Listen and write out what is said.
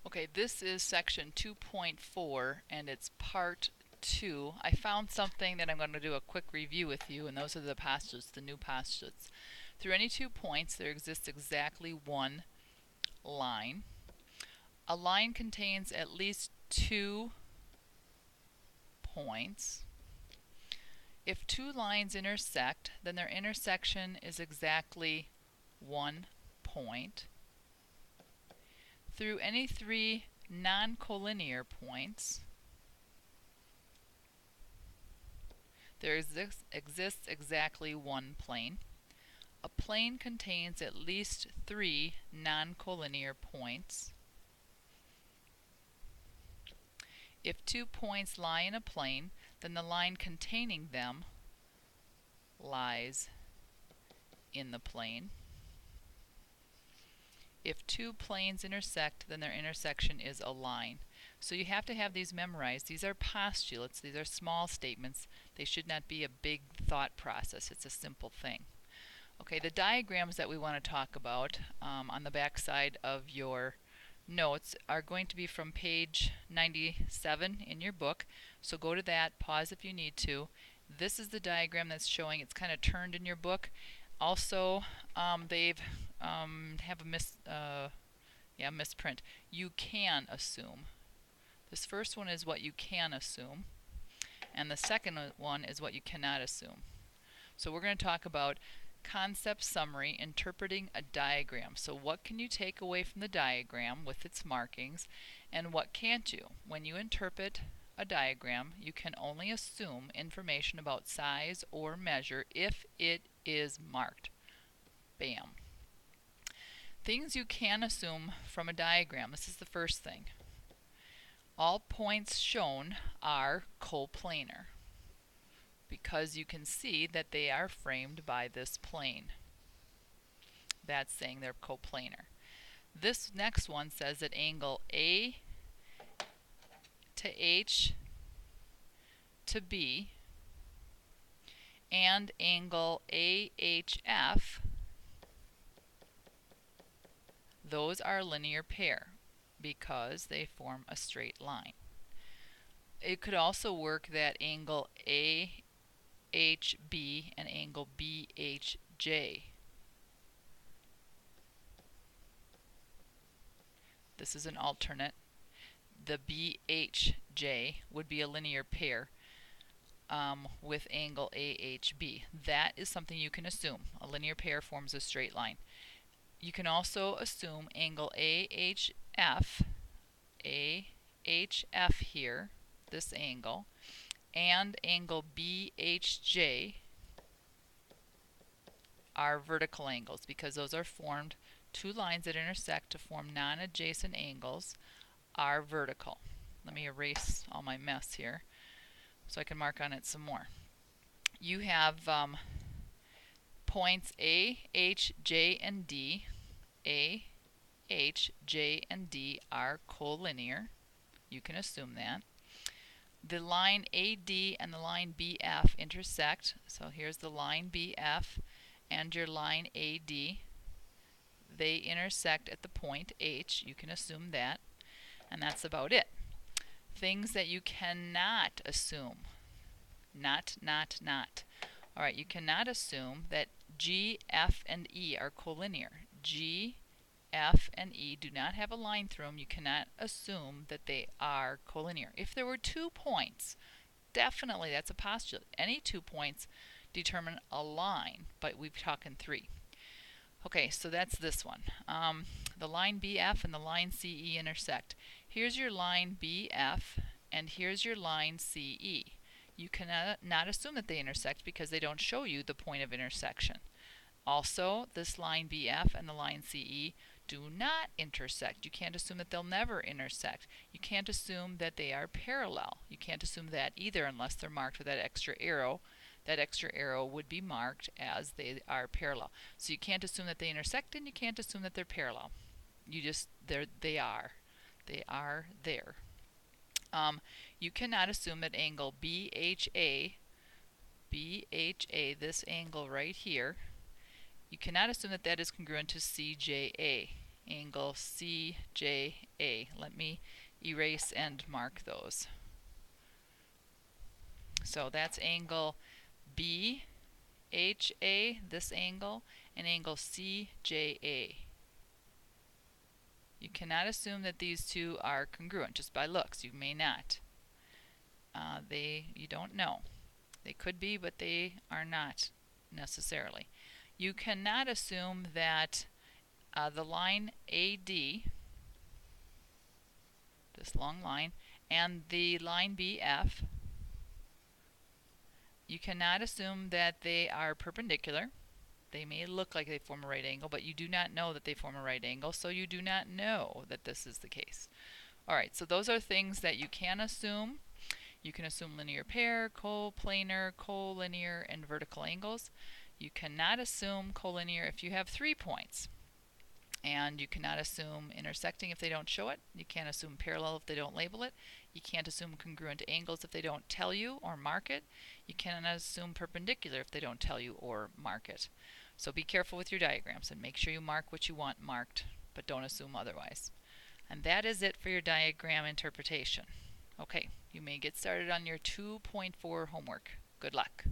Okay, this is section 2.4 and it's part 2. I found something that I'm going to do a quick review with you, and those are the postulates, the new postulates. Through any 2 points there exists exactly one line. A line contains at least 2 points. If 2 lines intersect, then their intersection is exactly 1 point. Through any 3 non-collinear points, there exists exactly one plane. A plane contains at least 3 non-collinear points. If 2 points lie in a plane, then the line containing them lies in the plane. If 2 planes intersect, then their intersection is a line. So you have to have these memorized. These are postulates. These are small statements. They should not be a big thought process. It's a simple thing. Okay, the diagrams that we want to talk about on the back side of your notes are going to be from page 97 in your book. So go to that, pause if you need to. This is the diagram that's showing. It's kind of turned in your book. Also, they've have a misprint. You can assume. This first one is what you can assume, and the second one is what you cannot assume. So we're going to talk about concept summary, interpreting a diagram. So what can you take away from the diagram with its markings, and what can't you? When you interpret a diagram, you can only assume information about size or measure if it is marked. Bam. Things you can assume from a diagram. This is the first thing. All points shown are coplanar, because you can see that they are framed by this plane. That's saying they're coplanar. This next one says that angle A to H to B and angle AHF, those are a linear pair because they form a straight line. It could also work that angle AHB and angle BHJ. This is an alternate. The BHJ would be a linear pair with angle AHB. That is something you can assume. A linear pair forms a straight line. You can also assume angle AHF here, this angle, and angle BHJ are vertical angles because those are formed, 2 lines that intersect to form non-adjacent angles are vertical. Let me erase all my mess here so I can mark on it some more. You have points A, H, J, and D. A, H, J, and D are collinear. You can assume that. The line AD and the line BF intersect. So here's the line BF and your line AD. They intersect at the point H. You can assume that. And that's about it. Things that you cannot assume. Not. Alright, you cannot assume that G, F, and E are collinear. G, F, and E do not have a line through them. You cannot assume that they are collinear. If there were 2 points, definitely that's a postulate. Any 2 points determine a line, but we're talking 3. Okay, so that's this one. The line BF and the line CE intersect. Here's your line BF and here's your line CE. You cannot assume that they intersect because they don't show you the point of intersection. Also, this line BF and the line CE do not intersect. You can't assume that they'll never intersect. You can't assume that they are parallel. You can't assume that either unless they're marked with that extra arrow. That extra arrow would be marked as they are parallel. So you can't assume that they intersect and you can't assume that they're parallel. You just, they are. They are there. You cannot assume that angle BHA, this angle right here, you cannot assume that that is congruent to CJA. angle CJA. Let me erase and mark those. So that's angle BHA, this angle, and angle CJA. You cannot assume that these two are congruent just by looks. You may not. You don't know. They could be, but they are not necessarily. You cannot assume that the line AD, this long line, and the line BF, you cannot assume that they are perpendicular. They may look like they form a right angle, but you do not know that they form a right angle, so you do not know that this is the case. Alright, so those are things that you can assume. You can assume linear pair, coplanar, collinear, and vertical angles. You cannot assume collinear if you have 3 points. And you cannot assume intersecting if they don't show it. You can't assume parallel if they don't label it. You can't assume congruent angles if they don't tell you or mark it. You cannot assume perpendicular if they don't tell you or mark it. So be careful with your diagrams and make sure you mark what you want marked, but don't assume otherwise. And that is it for your diagram interpretation. Okay, you may get started on your 2.4 homework. Good luck.